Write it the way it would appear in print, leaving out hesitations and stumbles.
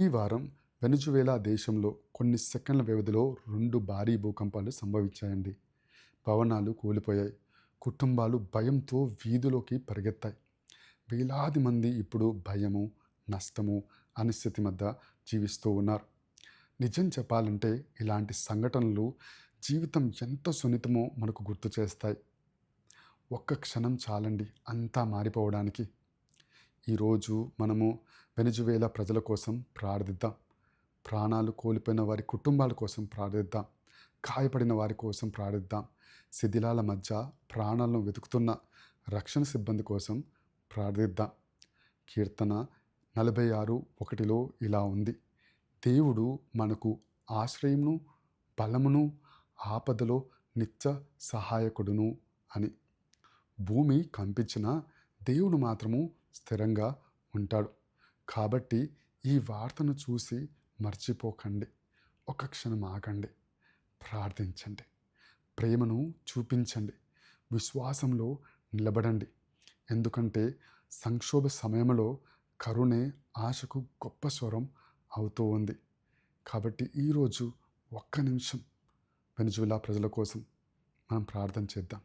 ఈ వారం వెనుజువేలా దేశంలో కొన్ని సెకండ్ల వ్యవధిలో 2 భారీ భూకంపాలు సంభవించాయండి. భవనాలు కూలిపోయాయి. కుటుంబాలు భయంతో వీధిలోకి పరిగెత్తాయి. వేలాది మంది ఇప్పుడు భయము, నష్టము, అనిశ్చితి మధ్య జీవిస్తూ ఉన్నారు. నిజం చెప్పాలంటే ఇలాంటి సంఘటనలు జీవితం ఎంత సున్నితమో మనకు గుర్తు చేస్తాయి. ఒక్క క్షణం చాలండి అంతా మారిపోవడానికి. ఈరోజు మనము వెనుజువేలా ప్రజల కోసం ప్రార్థిద్దాం. ప్రాణాలు కోల్పోయిన వారి కుటుంబాల కోసం ప్రార్థిద్దాం. గాయపడిన వారి కోసం ప్రార్థిద్దాం. శిథిలాల మధ్య ప్రాణాలను వెతుకుతున్న రక్షణ సిబ్బంది కోసం ప్రార్థిద్దాం. కీర్తన 46:1 ఇలా ఉంది: దేవుడు మనకు ఆశ్రయమును, బలమును, ఆపదలో నిత్య సహాయకుడును అని. భూమి కంపించినా దేవుడు మాత్రము స్థిరంగా ఉంటాడు. కాబట్టి ఈ వార్తను చూసి మర్చిపోకండి. ఒక క్షణం ఆగండి, ప్రార్థించండి, ప్రేమను చూపించండి, విశ్వాసంలో నిలబడండి. ఎందుకంటే సంక్షోభ సమయంలో కరుణే ఆశకు గొప్ప స్వరం అవుతూ ఉంది. కాబట్టి ఈరోజు ఒక్క నిమిషం వెనుజులా ప్రజల కోసం మనం ప్రార్థన చేద్దాం.